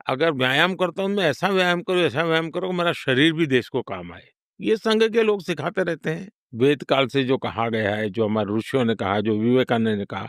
अगर व्यायाम करता हूँ, मैं ऐसा व्यायाम करूँ, ऐसा व्यायाम करूँ, मेरा शरीर भी देश को काम आए। ये संघ के लोग सिखाते रहते हैं। वेद काल से जो कहा गया है, जो हमारे ऋषियों ने कहा, जो विवेकानंद ने कहा,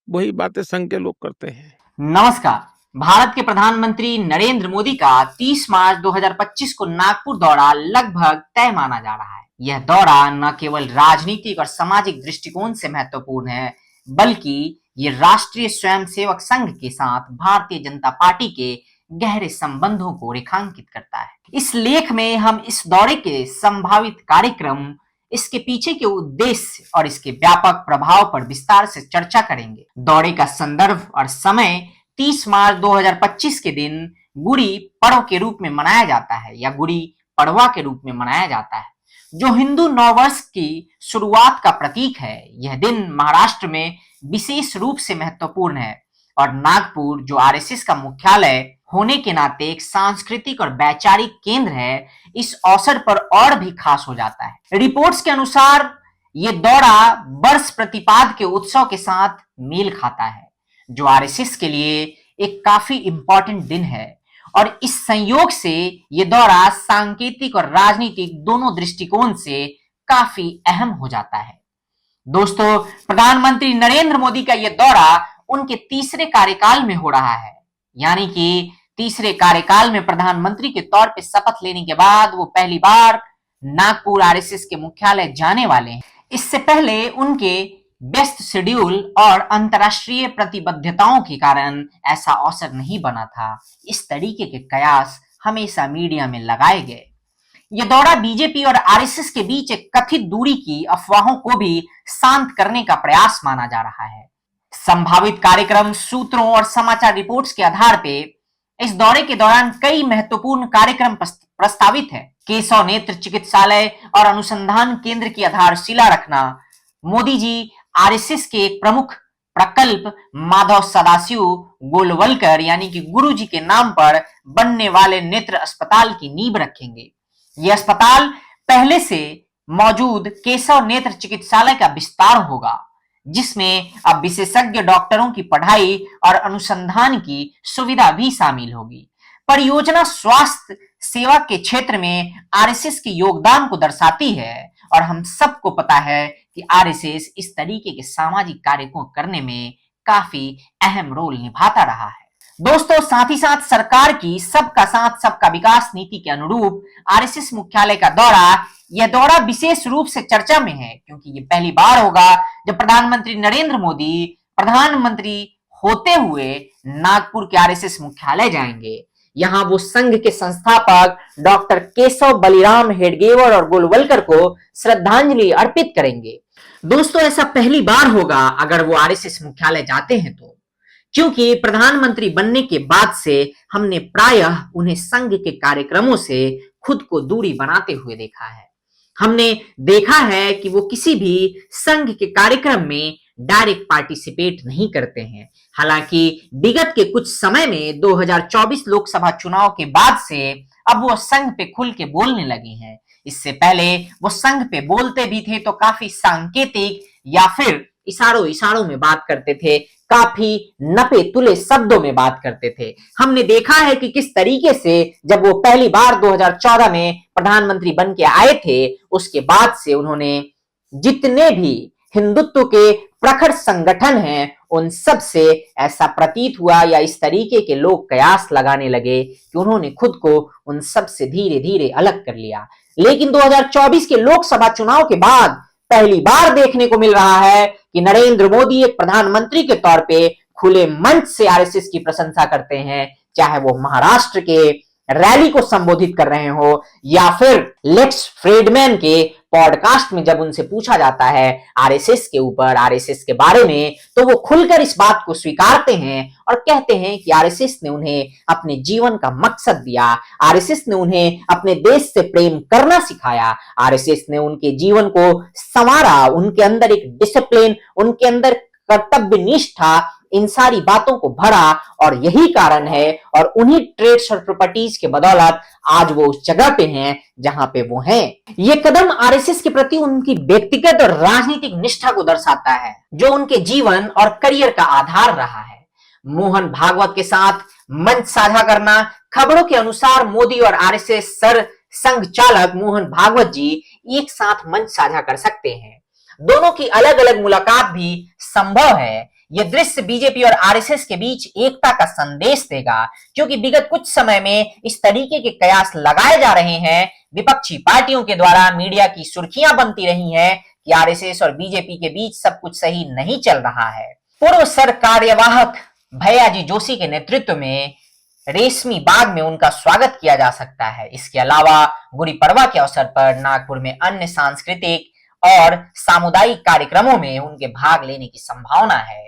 वही बातें संघ के लोग करते हैं। नमस्कार। भारत के प्रधानमंत्री नरेंद्र मोदी का 30 मार्च 2025 को नागपुर दौरा लगभग तय माना जा रहा है। यह दौरा न केवल राजनीतिक और सामाजिक दृष्टिकोण से महत्वपूर्ण है, बल्कि ये राष्ट्रीय स्वयंसेवक संघ के साथ भारतीय जनता पार्टी के गहरे संबंधों को रेखांकित करता है। इस लेख में हम इस दौरे के संभावित कार्यक्रम, इसके पीछे के उद्देश्य और इसके व्यापक प्रभाव पर विस्तार से चर्चा करेंगे। दौरे का संदर्भ और समय 30 मार्च 2025 के दिन गुड़ी पड़व के रूप में मनाया जाता है या गुड़ी पड़वा के रूप में मनाया जाता है, जो हिंदू नववर्ष की शुरुआत का प्रतीक है। यह दिन महाराष्ट्र में विशेष रूप से महत्वपूर्ण है और नागपुर, जो आरएसएस का मुख्यालय होने के नाते एक सांस्कृतिक और वैचारिक केंद्र है, इस अवसर पर और भी खास हो जाता है। रिपोर्ट्स के अनुसार यह दौरा वर्ष प्रतिपाद के उत्सव के साथ मेल खाता है, जो आरएसएस के लिए एक काफी इंपॉर्टेंट दिन है और इस संयोग से यह दौरा सांकेतिक और राजनीतिक दोनों दृष्टिकोण से काफी अहम हो जाता है। दोस्तों, प्रधानमंत्री नरेंद्र मोदी का यह दौरा उनके तीसरे कार्यकाल में हो रहा है, यानी कि तीसरे कार्यकाल में प्रधानमंत्री के तौर पे शपथ लेने के बाद वो पहली बार नागपुर आरएसएस के मुख्यालय जाने वाले हैं। इससे पहले उनके व्यस्त शेड्यूल और अंतर्राष्ट्रीय प्रतिबद्धताओं के कारण ऐसा अवसर नहीं बना था। इस तरीके के कयास हमेशा मीडिया में लगाए गए। यह दौरा बीजेपी और आरएसएस के बीच एक कथित दूरी की अफवाहों को भी शांत करने का प्रयास माना जा रहा है। संभावित कार्यक्रम सूत्रों और समाचार रिपोर्ट्स के आधार पर इस दौरे के दौरान कई महत्वपूर्ण कार्यक्रम प्रस्तावित है। केशव नेत्र चिकित्सालय और अनुसंधान केंद्र की आधारशिला रखना, मोदी जी आरएसएस के एक प्रमुख प्रकल्प माधव सदाशिव गोलवलकर यानी कि गुरु जी के नाम पर बनने वाले नेत्र अस्पताल की नींव रखेंगे। यह अस्पताल पहले से मौजूद केशव नेत्र चिकित्सालय का विस्तार होगा, जिसमें अब विशेषज्ञ डॉक्टरों की पढ़ाई और अनुसंधान की सुविधा भी शामिल होगी। परियोजना स्वास्थ्य सेवा के क्षेत्र में आरएसएस के योगदान को दर्शाती है और हम सबको पता है कि आरएसएस इस तरीके के सामाजिक कार्य को करने में काफी अहम रोल निभाता रहा है। दोस्तों, साथ ही साथ सरकार की सबका साथ सबका विकास नीति के अनुरूप आरएसएस मुख्यालय का दौरा, यह दौरा विशेष रूप से चर्चा में है क्योंकि ये पहली बार होगा जब प्रधानमंत्री नरेंद्र मोदी प्रधानमंत्री होते हुए नागपुर के आरएसएस मुख्यालय जाएंगे। यहाँ वो संघ के संस्थापक डॉक्टर केशव बलिराम हेडगेवर और गोलवलकर को श्रद्धांजलि अर्पित करेंगे। दोस्तों, ऐसा पहली बार होगा अगर वो आरएसएस मुख्यालय जाते हैं तो, क्योंकि प्रधानमंत्री बनने के बाद से हमने प्रायः उन्हें संघ के कार्यक्रमों से खुद को दूरी बनाते हुए देखा है। हमने देखा है कि वो किसी भी संघ के कार्यक्रम में डायरेक्ट पार्टिसिपेट नहीं करते हैं। हालांकि विगत के कुछ समय में 2024 लोकसभा चुनाव के बाद से अब वो संघ पे खुल के बोलने लगे हैं। इससे पहले वो संघ पे बोलते भी थे तो काफी सांकेतिक या फिर इशारों में बात करते थे, काफी नपे तुले शब्दों में बात करते थे। हमने देखा है कि किस तरीके से जब वो पहली बार 2014 में प्रधानमंत्री बन के आए थे, उसके बाद से उन्होंने जितने भी हिंदुत्व के प्रखर संगठन हैं उन सब से ऐसा प्रतीत हुआ या इस तरीके के लोग कयास लगाने लगे कि उन्होंने खुद को उन सब से धीरे धीरे अलग कर लिया। लेकिन 2024 के लोकसभा चुनाव के बाद पहली बार देखने को मिल रहा है कि नरेंद्र मोदी एक प्रधानमंत्री के तौर पे खुले मंच से आरएसएस की प्रशंसा करते हैं, चाहे वो महाराष्ट्र के रैली को संबोधित कर रहे हो या फिर लेक्स फ्रीडमैन के पॉडकास्ट में जब उनसे पूछा जाता है आरएसएस के ऊपर, आरएसएस के बारे में, तो वो खुलकर इस बात को स्वीकारते हैं और कहते हैं कि आरएसएस ने उन्हें अपने जीवन का मकसद दिया, आरएसएस ने उन्हें अपने देश से प्रेम करना सिखाया, आरएसएस ने उनके जीवन को संवारा, उनके अंदर एक डिसिप्लिन, उनके अंदर कर्तव्य निष्ठा, इन सारी बातों को भरा और यही कारण है और उन्हीं ट्रेड्स और प्रॉपर्टीज के बदौलत आज वो उस जगह पे हैं जहां पे वो हैं। ये कदम आरएसएस के प्रति उनकी व्यक्तिगत और राजनीतिक निष्ठा को दर्शाता है, जो उनके जीवन और करियर का आधार रहा है। मोहन भागवत के साथ मंच साझा करना, खबरों के अनुसार मोदी और आरएसएस सर संघ चालक मोहन भागवत जी एक साथ मंच साझा कर सकते हैं। दोनों की अलग अलग मुलाकात भी संभव है। यह दृश्य बीजेपी और आरएसएस के बीच एकता का संदेश देगा, क्योंकि विगत कुछ समय में इस तरीके के कयास लगाए जा रहे हैं। विपक्षी पार्टियों के द्वारा मीडिया की सुर्खियां बनती रही हैं कि आरएसएस और बीजेपी के बीच सब कुछ सही नहीं चल रहा है। पूर्व सर कार्यवाहक भैयाजी जोशी के नेतृत्व में रेशमी बाग में उनका स्वागत किया जा सकता है। इसके अलावा गुड़ी पड़वा के अवसर पर नागपुर में अन्य सांस्कृतिक और सामुदायिक कार्यक्रमों में उनके भाग लेने की संभावना है।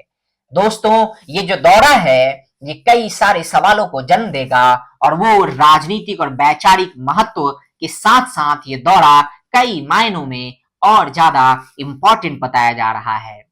दोस्तों, ये जो दौरा है ये कई सारे सवालों को जन्म देगा और वो राजनीतिक और वैचारिक महत्व के साथ साथ ये दौरा कई मायनों में और ज्यादा इंपॉर्टेंट बताया जा रहा है,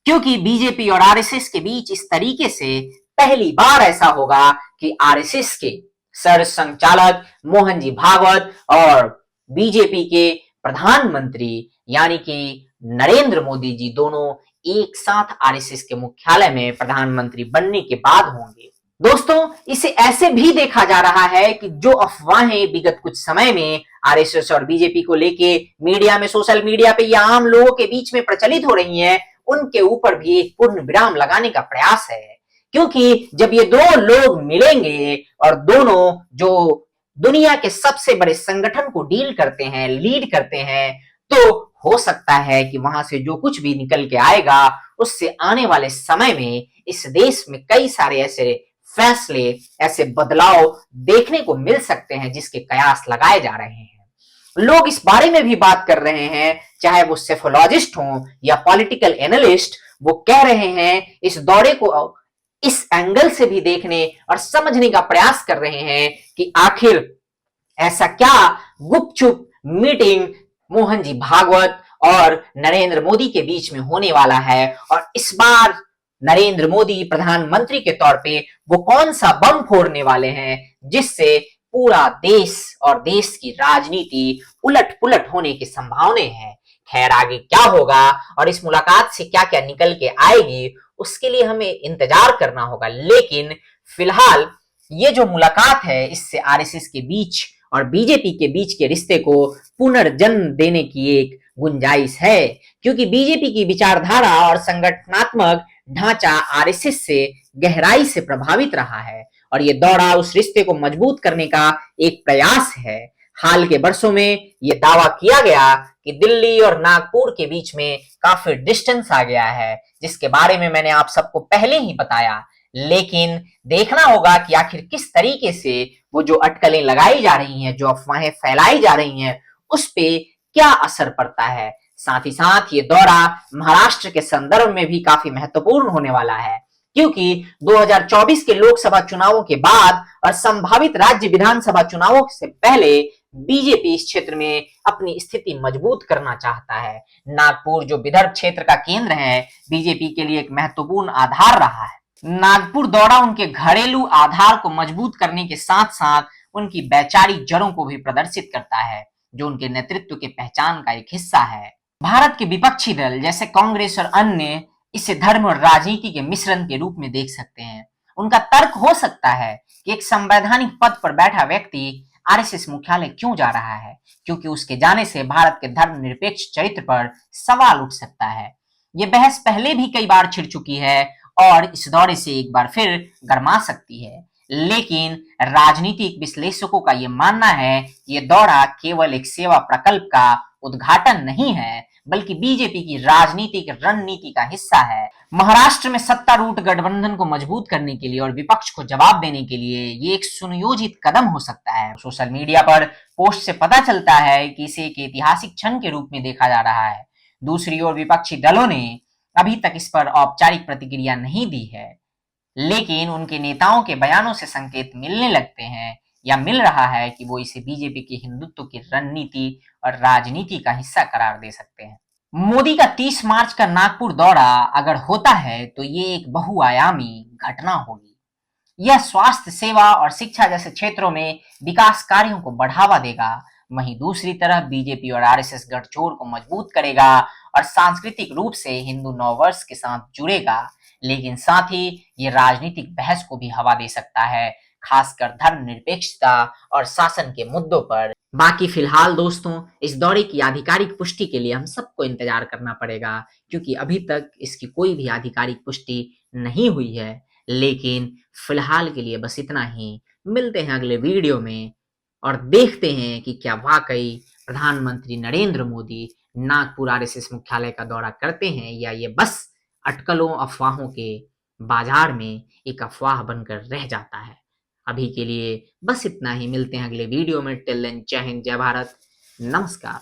क्योंकि बीजेपी और आरएसएस के बीच इस तरीके से पहली बार ऐसा होगा कि आरएसएस के सर संचालक मोहन जी भागवत और बीजेपी के प्रधानमंत्री यानी कि नरेंद्र मोदी जी दोनों एक साथ आरएसएस के मुख्यालय में प्रधानमंत्री बनने के बाद होंगे। दोस्तों, इसे ऐसे भी देखा जा रहा है कि जो अफवाहें विगत कुछ समय में आरएसएस और बीजेपी को लेके मीडिया में, सोशल मीडिया पे या आम लोगों के बीच में प्रचलित हो रही हैं, उनके ऊपर भी एक पूर्ण विराम लगाने का प्रयास है। क्योंकि जब ये दो लोग मिलेंगे और दोनों जो दुनिया के सबसे बड़े संगठन को डील करते हैं, लीड करते हैं, तो हो सकता है कि वहां से जो कुछ भी निकल के आएगा उससे आने वाले समय में इस देश में कई सारे ऐसे फैसले, ऐसे बदलाव देखने को मिल सकते हैं जिसके कयास लगाए जा रहे हैं। लोग इस बारे में भी बात कर रहे हैं, चाहे वो सेफोलॉजिस्ट हों या पॉलिटिकल एनालिस्ट, वो कह रहे हैं इस दौरे को इस एंगल से भी देखने और समझने का प्रयास कर रहे हैं कि आखिर ऐसा क्या गुपचुप मीटिंग मोहन जी भागवत और नरेंद्र मोदी के बीच में होने वाला है, और इस बार नरेंद्र मोदी प्रधानमंत्री के तौर पे वो कौन सा बम फोड़ने वाले हैं जिससे पूरा देश और देश की राजनीति उलट पुलट होने की संभावनाएं हैं। खैर, आगे क्या होगा और इस मुलाकात से क्या क्या निकल के आएगी उसके लिए हमें इंतजार करना होगा। लेकिन फिलहाल ये जो मुलाकात है इससे आरएसएस के बीच और बीजेपी के बीच के रिश्ते को पुनर्जन्म देने की एक गुंजाइश है, क्योंकि बीजेपी की विचारधारा और संगठनात्मक ढांचा आरएसएस से गहराई से प्रभावित रहा है और ये दौरा उस रिश्ते को मजबूत करने का एक प्रयास है। हाल के वर्षों में ये दावा किया गया कि दिल्ली और नागपुर के बीच में काफी डिस्टेंस आ गया है, जिसके बारे में मैंने आप सबको पहले ही बताया। लेकिन देखना होगा कि आखिर किस तरीके से वो जो अटकलें लगाई जा रही हैं, जो अफवाहें फैलाई जा रही हैं, उस पे क्या असर पड़ता है। साथ ही साथ ये दौरा महाराष्ट्र के संदर्भ में भी काफी महत्वपूर्ण होने वाला है, क्योंकि 2024 के लोकसभा चुनावों के बाद और संभावित राज्य विधानसभा चुनावों से पहले बीजेपी इस क्षेत्र में अपनी स्थिति मजबूत करना चाहता है। नागपुर जो विदर्भ क्षेत्र का केंद्र है, बीजेपी के लिए एक महत्वपूर्ण आधार रहा है। नागपुर दौरा उनके घरेलू आधार को मजबूत करने के साथ साथ उनकी वैचारिक जड़ों को भी प्रदर्शित करता है, जो उनके नेतृत्व के पहचान का एक हिस्सा है। भारत के विपक्षी दल जैसे कांग्रेस और अन्य इसे धर्म और राजनीति के मिश्रण के रूप में देख सकते हैं। उनका तर्क हो सकता है कि एक संवैधानिक पद पर बैठा व्यक्ति आरएसएस मुख्यालय क्यों जा रहा है, क्योंकि उसके जाने से भारत के धर्मनिरपेक्ष चरित्र पर सवाल उठ सकता है। ये बहस पहले भी कई बार छिड़ चुकी है और इस दौरे से एक बार फिर गर्मा सकती है। लेकिन राजनीतिक विश्लेषकों का यह मानना है कि यह दौरा केवल एक सेवा प्रकल्प का उद्घाटन नहीं है, बल्कि बीजेपी की राजनीतिक रणनीति का हिस्सा है। महाराष्ट्र में सत्तारूढ़ गठबंधन को मजबूत करने के लिए और विपक्ष को जवाब देने के लिए ये एक सुनियोजित कदम हो सकता है। सोशल मीडिया पर पोस्ट से पता चलता है कि इसे एक ऐतिहासिक क्षण के रूप में देखा जा रहा है। दूसरी ओर विपक्षी दलों ने अभी तक इस पर औपचारिक प्रतिक्रिया नहीं दी है, लेकिन उनके नेताओं के बयानों से संकेत मिलने लगते हैं या मिल रहा है कि वो इसे बीजेपी की हिंदुत्व की रणनीति और राजनीति का हिस्सा करार दे सकते हैं। मोदी का 30 मार्च का नागपुर दौरा अगर होता है तो ये एक बहुआयामी घटना होगी। यह स्वास्थ्य सेवा और शिक्षा जैसे क्षेत्रों में विकास कार्यों को बढ़ावा देगा। वहीं दूसरी तरफ बीजेपी और आरएसएस गठजोड़ को मजबूत करेगा और सांस्कृतिक रूप से हिंदू नववर्ष के साथ जुड़ेगा, लेकिन साथ ही ये राजनीतिक बहस को भी हवा दे सकता है, खासकर धर्मनिरपेक्षता और शासन के मुद्दों पर। बाकी फिलहाल दोस्तों, इस दौरे की आधिकारिक पुष्टि के लिए हम सबको इंतजार करना पड़ेगा, क्योंकि अभी तक इसकी कोई भी आधिकारिक पुष्टि नहीं हुई है। लेकिन फिलहाल के लिए बस इतना ही। मिलते हैं अगले वीडियो में और देखते हैं कि क्या वाकई प्रधानमंत्री नरेंद्र मोदी नागपुर आरएसएस मुख्यालय का दौरा करते हैं, या ये बस अटकलों अफवाहों के बाजार में एक अफवाह बनकर रह जाता है। अभी के लिए बस इतना ही। मिलते हैं अगले वीडियो में। टिल देन, जय हिंद, जय भारत, नमस्कार।